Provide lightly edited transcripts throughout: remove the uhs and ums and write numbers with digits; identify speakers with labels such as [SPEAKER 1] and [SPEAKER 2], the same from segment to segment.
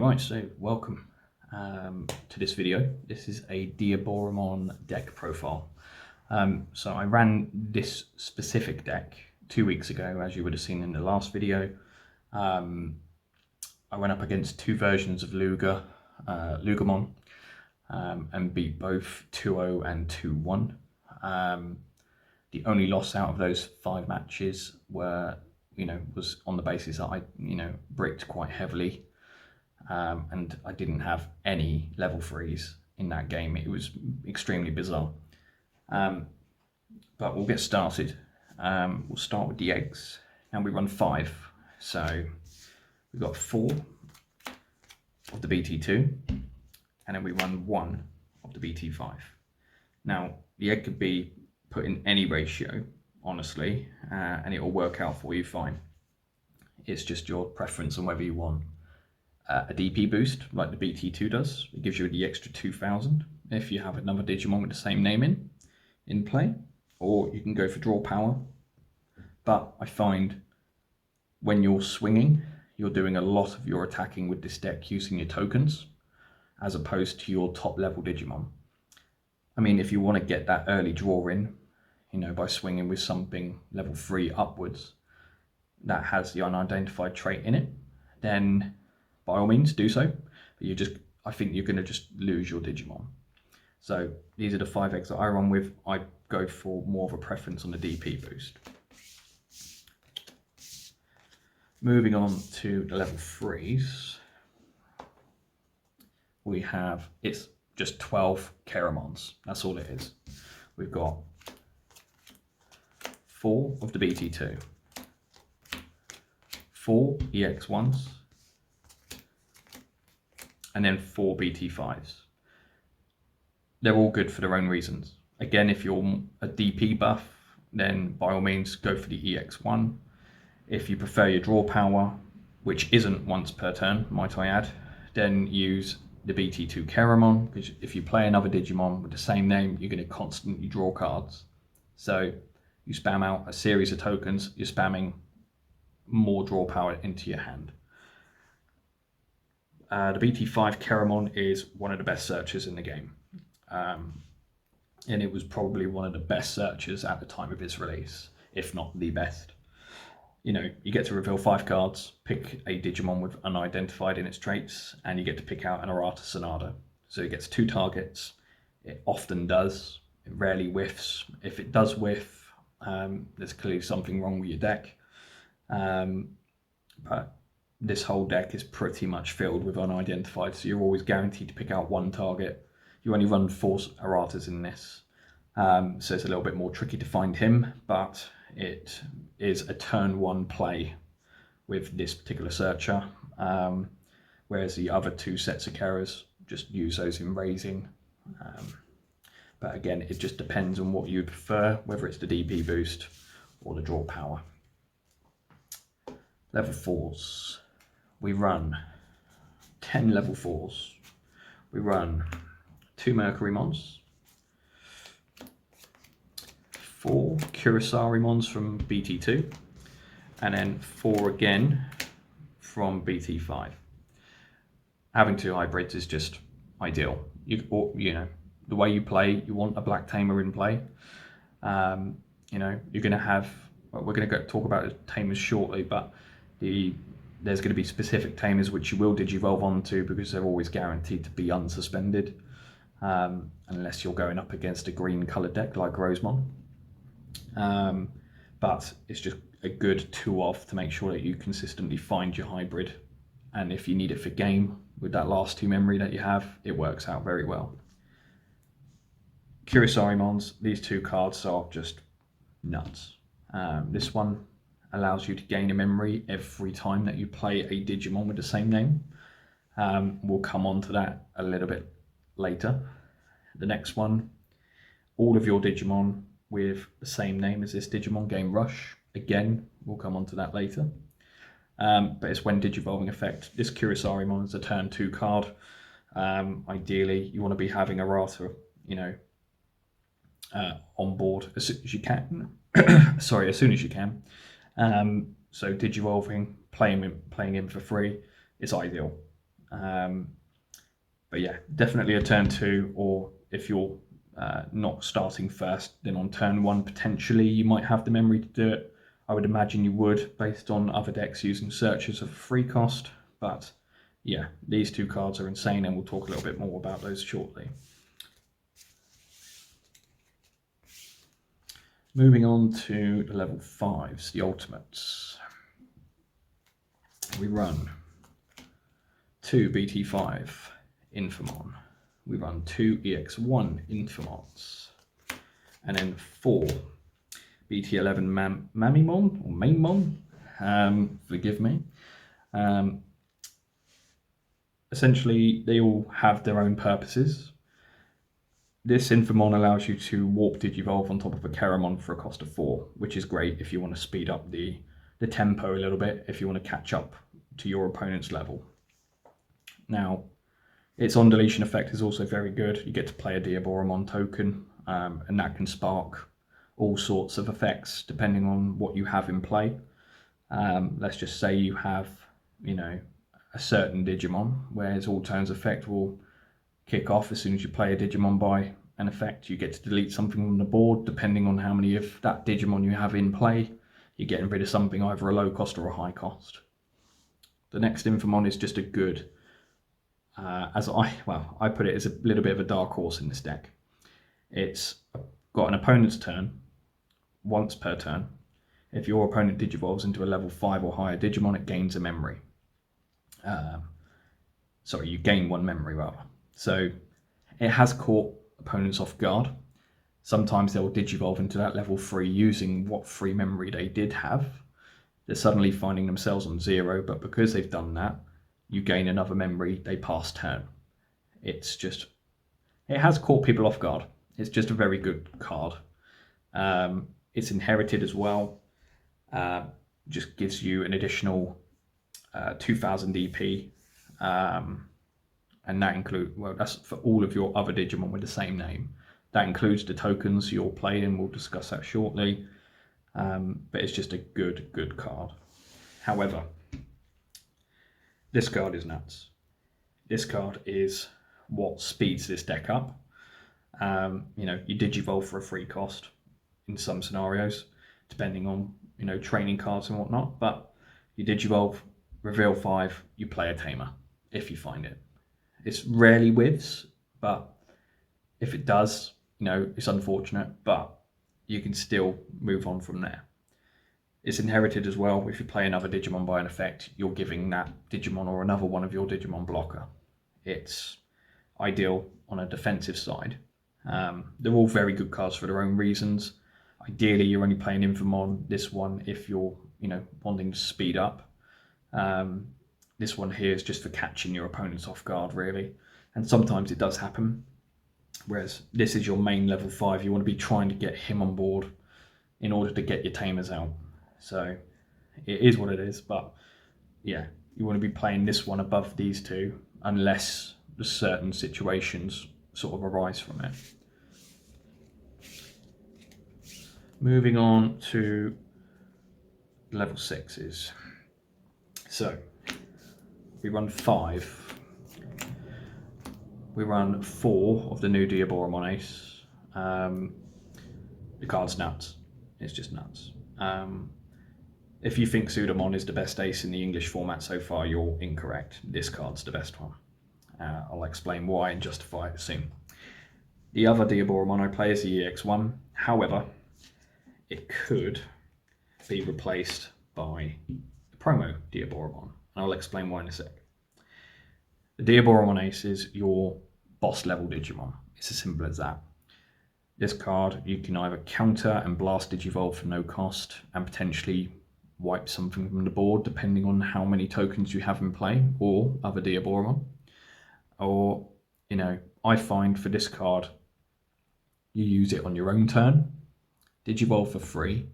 [SPEAKER 1] Right, so welcome to this video. This is a Diaboromon deck profile. So I ran this specific deck 2 weeks ago, as you would have seen in the last video. I went up against two versions of Lugamon, and beat both 2-0 and 2-1. The only loss out of those 5 matches was on the basis that I bricked quite heavily. And I didn't have any level 3s in that game. It was extremely bizarre. But we'll get started. We'll start with the eggs, and we run 5. So we've got 4 of the BT2, and then we run 1 of the BT5. Now, the egg could be put in any ratio, honestly, and it will work out for you fine. It's just your preference on whether you want a DP boost like the BT2 does. It gives you the extra 2000 if you have another Digimon with the same name in play, or you can go for draw power. But I find when you're swinging, you're doing a lot of your attacking with this deck using your tokens as opposed to your top level Digimon. I mean, if you want to get that early draw in, by swinging with something level 3 upwards that has the unidentified trait in it, then by all means do so, but I think you're going to just lose your Digimon. So these are the 5 eggs that I run with. I go for more of a preference on the DP boost. Moving on to the level 3s, it's just 12 Carons. That's all it is. We've got 4 of the BT2, 4 EX1s, and then 4 BT5s. They're all good for their own reasons. Again, if you're a DP buff, then by all means go for the EX1. If you prefer your draw power, which isn't once per turn, might I add, then use the BT2 Caromon, because if you play another Digimon with the same name, you're going to constantly draw cards. So you spam out a series of tokens, you're spamming more draw power into your hand. The BT5 Caromon is one of the best searchers in the game. And it was probably one of the best searchers at the time of its release, if not the best. You get to reveal 5 cards, pick a Digimon with unidentified in its traits, and you get to pick out an Errata Sonata. So it gets 2 targets. It often does. It rarely whiffs. If it does whiff, there's clearly something wrong with your deck. But this whole deck is pretty much filled with unidentified, so you're always guaranteed to pick out 1 target. You only run 4 Erratas in this, so it's a little bit more tricky to find him, but it is a turn 1 play with this particular searcher, whereas the other 2 sets of Carers just use those in raising. But again, it just depends on what you prefer, whether it's the DP boost or the draw power. Level 4s. We run 10 level 4s. We run 2 Mercurymons, 4 Curasarimons from BT2, and then 4 again from BT5. Having 2 hybrids is just ideal. The way you play, you want a black tamer in play. You're going to have, we're going to talk about the tamers shortly, but there's going to be specific tamers which you will digivolve onto because they're always guaranteed to be unsuspended, unless you're going up against a green coloured deck like Rosemon. But it's just a good 2-off to make sure that you consistently find your hybrid, and if you need it for game with that last 2 memory that you have, it works out very well. Curasarimons, these 2 cards are just nuts. This one allows you to gain a memory every time that you play a Digimon with the same name. We'll come on to that a little bit later. The next one, all of your Digimon with the same name as this Digimon gain Rush. Again, we'll come on to that later. But it's when Digivolving effect. This Curasarimon is a turn 2 card. Ideally, you want to be having Errata, on board as soon as you can. Sorry, as soon as you can. So Digivolving, playing him for free is ideal. But yeah, definitely a turn 2, or if you're not starting first, then on turn 1 potentially you might have the memory to do it. I would imagine you would, based on other decks using searches of free cost. But yeah, these 2 cards are insane, and we'll talk a little bit more about those shortly. Moving on to the level 5s, the ultimates. We run 2 BT5 Infamon. We run 2 EX1 Infamons. And then 4 BT11 Mamimon, or Mainmon, forgive me. Essentially, they all have their own purposes. This Infamon allows you to warp Digivolve on top of a Caromon for a cost of 4, which is great if you want to speed up the tempo a little bit, if you want to catch up to your opponent's level. Now, its on deletion effect is also very good. You get to play a Diaboromon token, and that can spark all sorts of effects depending on what you have in play. Let's just say you have, a certain Digimon, where its all turns effect will kick off as soon as you play a Digimon by an effect. You get to delete something on the board depending on how many of that Digimon you have in play. You're getting rid of something either a low cost or a high cost. The next Infamon is just a good, I put it as a little bit of a dark horse in this deck. It's got an opponent's turn once per turn. If your opponent digivolves into a level 5 or higher Digimon, it gains a memory. You gain 1 memory rather. So it has caught opponents off guard. Sometimes they'll digivolve into that level 3 using what free memory they did have. They're suddenly finding themselves on 0, but because they've done that, you gain another memory, they pass turn. It has caught people off guard. It's just a very good card. It's inherited as well. Just gives you an additional 2000 DP. And that that's for all of your other Digimon with the same name. That includes the tokens you're playing. We'll discuss that shortly. But it's just a good card. However, this card is nuts. This card is what speeds this deck up. You digivolve for a free cost in some scenarios, depending on, training cards and whatnot. But you digivolve, reveal 5, you play a Tamer, if you find it. It's rarely withs, but if it does, it's unfortunate, but you can still move on from there. It's inherited as well. If you play another Digimon by an effect, you're giving that Digimon or another one of your Digimon blocker. It's ideal on a defensive side. They're all very good cards for their own reasons. Ideally, you're only playing Infamon, this one, if you're, wanting to speed up. This one here is just for catching your opponents off guard, really. And sometimes it does happen. Whereas this is your main level 5. You want to be trying to get him on board in order to get your Tamers out. So it is what it is. But yeah, you want to be playing this one above these 2 unless the certain situations sort of arise from it. Moving on to level 6s. So we run 5. We run 4 of the new Diaboromon Ace. The card's nuts. It's just nuts. If you think Pseudomon is the best ace in the English format so far, you're incorrect. This card's the best one. I'll explain why and justify it soon. The other Diaboromon I play is the EX1. However, it could be replaced by the promo Diaboromon. I'll explain why in a sec. The Diaboromon Ace is your boss level Digimon. It's as simple as that. This card, you can either counter and blast Digivolve for no cost and potentially wipe something from the board depending on how many tokens you have in play, or other Diaboromon. Or, I find for this card, you use it on your own turn, Digivolve for free,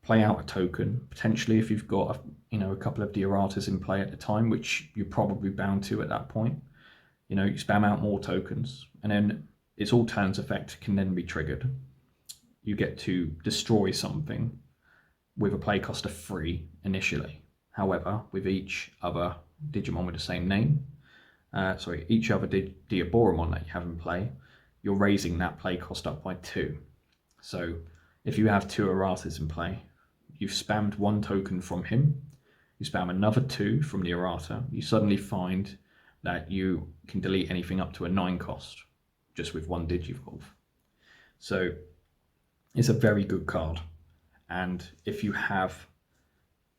[SPEAKER 1] play out a token, potentially if you've got a couple of Dioratas in play at the time, which you're probably bound to at that point. You spam out more tokens, and then its all turns effect can then be triggered. You get to destroy something with a play cost of 3 initially. However, with each other Digimon with the same name, each other Diaboromon that you have in play, you're raising that play cost up by 2. So if you have 2 erratas in play, you've spammed 1 token from him, you spam another 2 from the errata, you suddenly find that you can delete anything up to a 9 cost just with 1 Digivolve. So it's a very good card, and if you have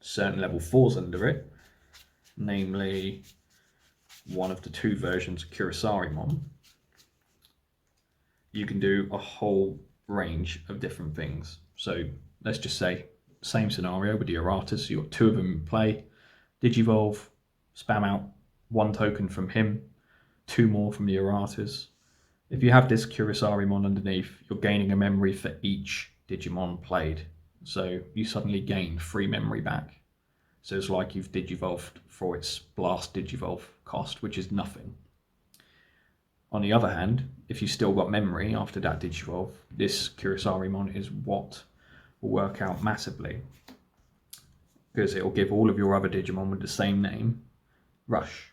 [SPEAKER 1] certain level 4s under it, namely one of the 2 versions of Kurosarimon, you can do a whole range of different things. So let's just say, same scenario with the erratas, so you've got 2 of them in play, Digivolve, spam out 1 token from him, 2 more from the erratas. If you have this Kurosarimon underneath, you're gaining a memory for each Digimon played. So you suddenly gain 3 memory back. So it's like you've Digivolved for its Blast Digivolve cost, which is nothing. On the other hand, if you still got memory after that Digivolve, this Kurosarimon is what will work out massively, because it will give all of your other Digimon with the same name Rush.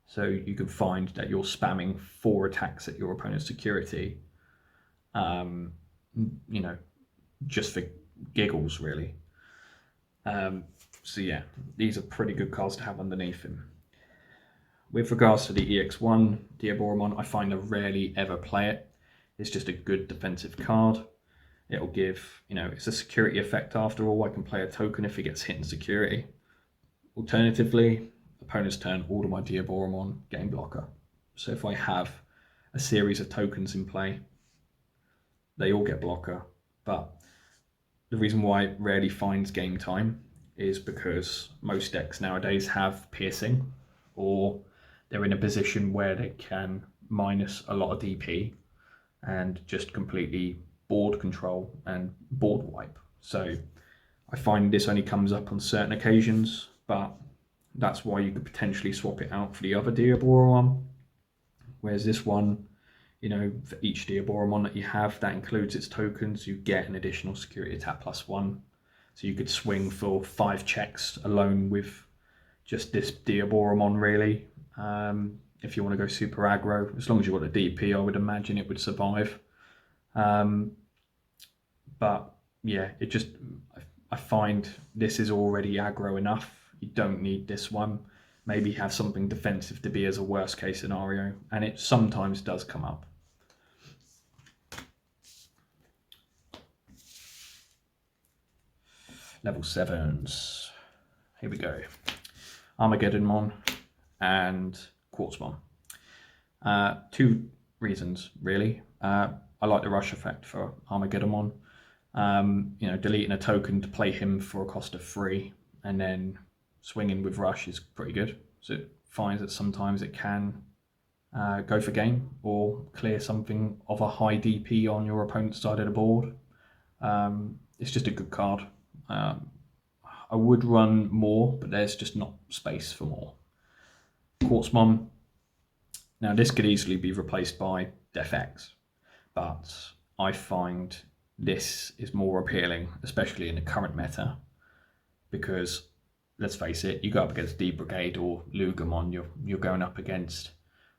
[SPEAKER 1] So you can find that you're spamming 4 attacks at your opponent's security, just for giggles, really. So yeah, these are pretty good cards to have underneath him. With regards to the EX1 Diaboromon, I find I rarely ever play it. It's just a good defensive card. It'll give, it's a security effect after all. I can play a token if it gets hit in security. Alternatively, opponent's turn, all of my Diaboromon game blocker. So if I have a series of tokens in play, they all get blocker. But the reason why it rarely finds game time is because most decks nowadays have piercing, or they're in a position where they can minus a lot of DP and just completely board control and board wipe. So I find this only comes up on certain occasions, but that's why you could potentially swap it out for the other Diaboromon. Whereas this one, for each Diaboromon that you have, that includes its tokens, you get an additional security attack +1. So you could swing for 5 checks alone with just this Diaboromon, really. If you want to go super aggro, as long as you've got a DP, I would imagine it would survive. But yeah, I find this is already aggro enough. You don't need this one. Maybe have something defensive to be as a worst case scenario, and it sometimes does come up. Level 7s. Here we go. Armageddonmon and Quartzmon. 2 reasons, really. I like the rush effect for Armageddonmon. Deleting a token to play him for a cost of 3, and then swinging with rush is pretty good. So it finds that sometimes it can go for game or clear something of a high DP on your opponent's side of the board. It's just a good card. I would run more, but there's just not space for more. Quartzmon. Now this could easily be replaced by Def X, but I find this is more appealing, especially in the current meta, because let's face it, you go up against D-Brigade or Lugamon, you're going up against,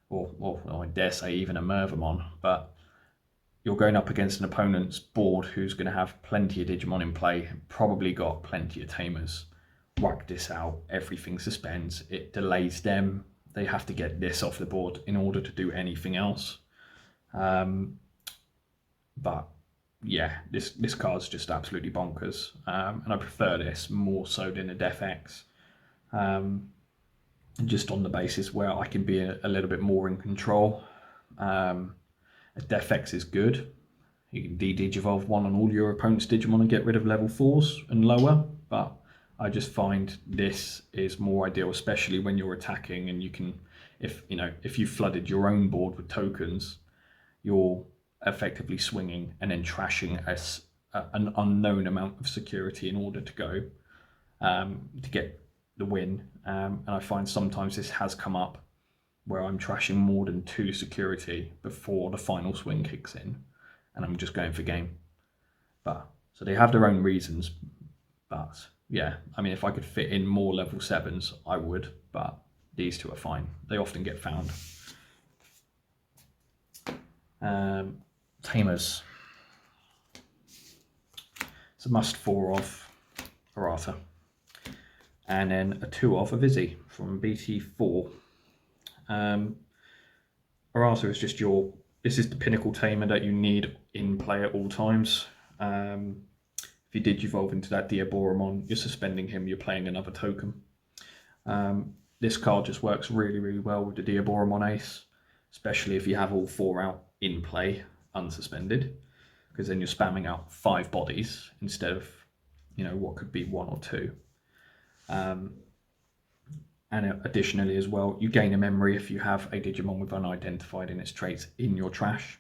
[SPEAKER 1] or I dare say even a Mervamon, but you're going up against an opponent's board who's going to have plenty of Digimon in play, probably got plenty of Tamers. Whack this out, everything suspends, it delays them, they have to get this off the board in order to do anything else. But yeah, this card's just absolutely bonkers, and I prefer this more so than a Def X, just on the basis where I can be a little bit more in control. A Def X is good. You can Digivolve 1 on all your opponent's Digimon and get rid of level 4s and lower, but I just find this is more ideal, especially when you're attacking and you can, if you flooded your own board with tokens, you're effectively swinging and then trashing an unknown amount of security in order to go to get the win. And I find sometimes this has come up where I'm trashing more than 2 security before the final swing kicks in, and I'm just going for game. So they have their own reasons, but yeah, I mean, if I could fit in more level 7s, I would, but these two are fine. They often get found. Tamers. It's a must 4 of Errata. And then a 2 of a Vizzy from BT4. Errata is just this is the pinnacle tamer that you need in play at all times. If you did evolve into that Diaboromon, you're suspending him, you're playing another token. This card just works really, really well with the Diaboromon ace, especially if you have all 4 out in play, unsuspended, because then you're spamming out 5 bodies instead of, what could be 1 or 2. And additionally as well, you gain a memory if you have a Digimon with unidentified in its traits in your trash,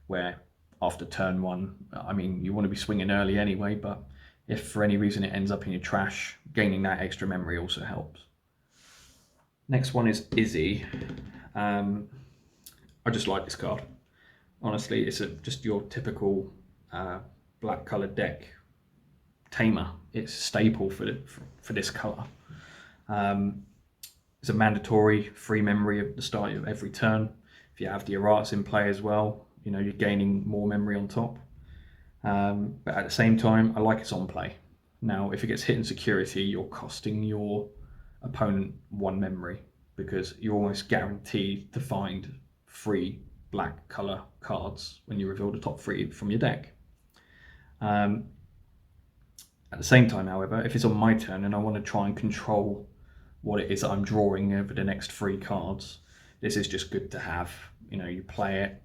[SPEAKER 1] where after turn 1, I mean, you want to be swinging early anyway, but if for any reason it ends up in your trash, gaining that extra memory also helps. Next one is Izzy. I just like this card. Honestly, it's just your typical black coloured deck tamer. It's a staple for this colour. It's a mandatory free memory at the start of every turn. If you have the Erratas in play as well, you're gaining more memory on top. But at the same time, I like it's on play. Now, if it gets hit in security, you're costing your opponent 1 memory, because you're almost guaranteed to find 3 black colour cards when you reveal the top 3 from your deck. At the same time, however, if it's on my turn and I want to try and control what it is that I'm drawing over the next 3 cards, this is just good to have. You play it,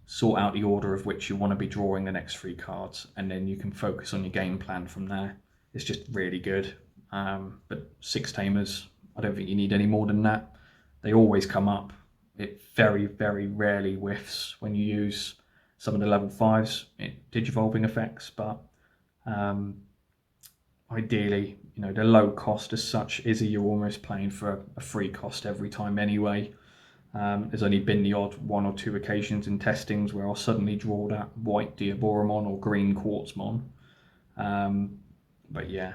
[SPEAKER 1] sort out the order of which you want to be drawing the next 3 cards, and then you can focus on your game plan from there. It's just really good. But 6 tamers, I don't think you need any more than that. They always come up. It very, very rarely whiffs when you use some of the level 5s, Digivolving effects, but ideally, they're low cost as such. Izzy, you're almost playing for a free cost every time anyway. There's only been the odd 1 or 2 occasions in testings where I'll suddenly draw that white Diaboromon or green Quartzmon. But yeah,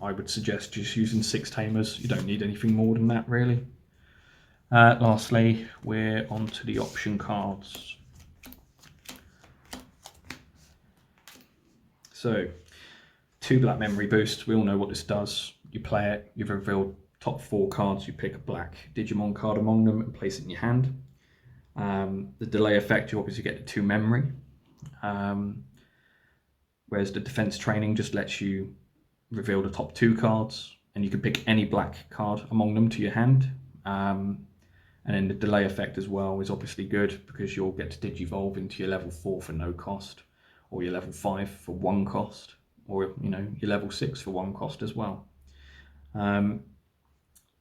[SPEAKER 1] I would suggest just using 6 tamers. You don't need anything more than that, really. Lastly, we're on to the option cards. So, 2 black memory boost. We all know what this does. You play it, you've revealed top 4 cards, you pick a black Digimon card among them and place it in your hand. The delay effect, you obviously get the 2 memory. Whereas the defense training just lets you reveal the top 2 cards, and you can pick any black card among them to your hand. And then the delay effect as well is obviously good, because you'll get to Digivolve into your level 4 for no cost, or your level 5 for 1 cost, or your level 6 for 1 cost as well.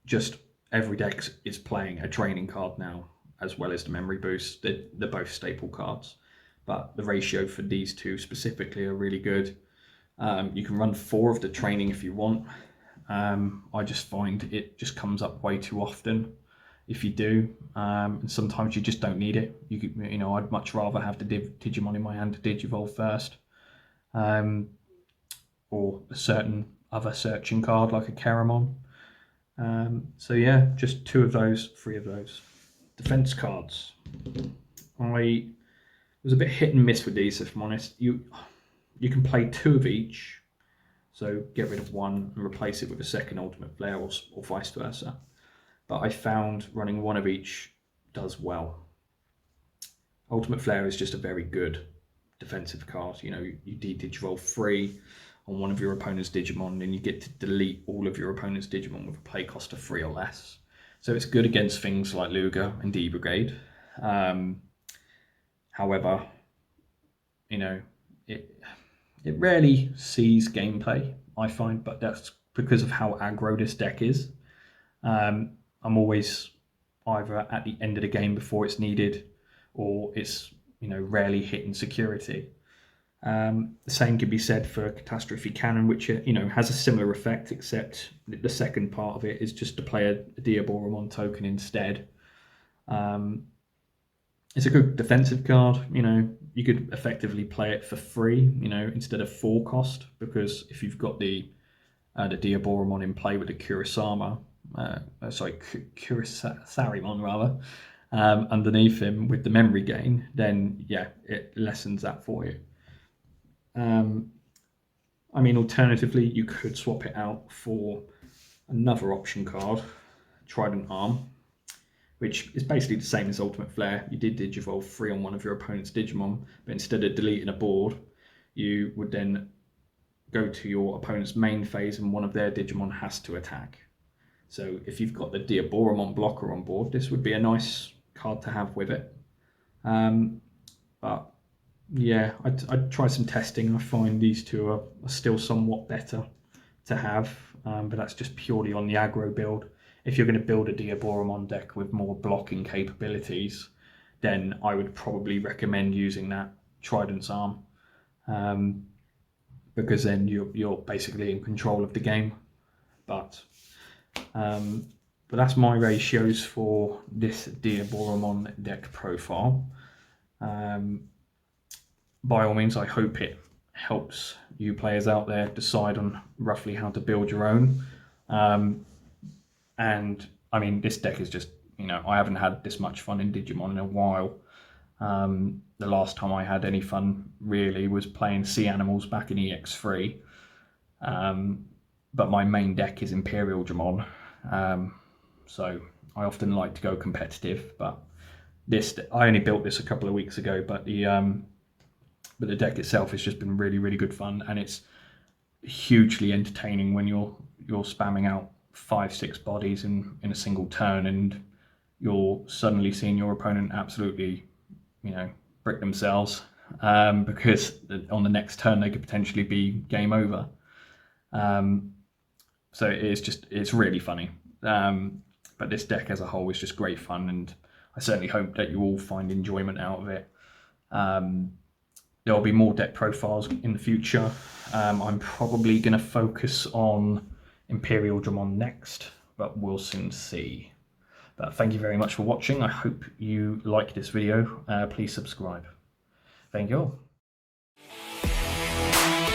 [SPEAKER 1] Just every deck is playing a training card now, as well as the memory boost. They're both staple cards, but the ratio for these 2 specifically are really good. You can run 4 of the training if you want. I just find it just comes up way too often if you do, and sometimes you just don't need it. I'd much rather have the Digimon in my hand to Digivolve first, or a certain other searching card like a Carons. So yeah, just 2 of those, 3 of those. Defense cards. I was a bit hit and miss with these, if I'm honest. You can play 2 of each, so get rid of 1 and replace it with a second Ultimate Flare, or vice versa. But I found running 1 of each does well. Ultimate Flare is just a very good defensive card. You Digivolve 3 on one of your opponent's Digimon, and you get to delete all of your opponent's Digimon with a play cost of 3 or less. So it's good against things like Luger and D-Brigade. However, it rarely sees gameplay, I find, but that's because of how aggro this deck is. I'm always either at the end of the game before it's needed, or it's rarely hitting security. The same can be said for Catastrophe Cannon, which has a similar effect, except the second part of it is just to play a Diaboromon token instead. It's a good defensive card. You could effectively play it for free, instead of 4 cost, because if you've got the Diaboromon in play with the Kurosama, Sarimon rather, underneath him with the memory gain, then yeah, it lessens that for you. I mean, alternatively, you could swap it out for another option card, Trident Arm, which is basically the same as Ultimate Flare. You did Digivolve 3 on one of your opponent's Digimon, but instead of deleting a board, you would then go to your opponent's main phase and one of their Digimon has to attack. So if you've got the Diaboromon blocker on board, this would be a nice card to have with it. But yeah, I'd try some testing. I find these two are still somewhat better to have, but that's just purely on the aggro build. If you're going to build a Diaboromon deck with more blocking capabilities, then I would probably recommend using that Trident's Arm, because then you're basically in control of the game. But that's my ratios for this Diaboromon deck profile. By all means, I hope it helps you players out there decide on roughly how to build your own. And I mean, this deck is just, you know, I haven't had this much fun in Digimon in a while. The last time I had any fun really was playing Sea Animals back in EX3. But my main deck is Imperial Dramon. So I often like to go competitive, but I only built this a couple of weeks ago, but the deck itself has just been really, really good fun, and it's hugely entertaining when you're spamming out 5-6 bodies in a single turn, and you're suddenly seeing your opponent absolutely, you know, brick themselves, because on the next turn they could potentially be game over. So it's really funny. But this deck as a whole is just great fun, and I certainly hope that you all find enjoyment out of it. There will be more deck profiles in the future. I'm probably going to focus on Imperial Dramon next, but we'll soon see. But thank you very much for watching. I hope you like this video. Please subscribe. Thank you all.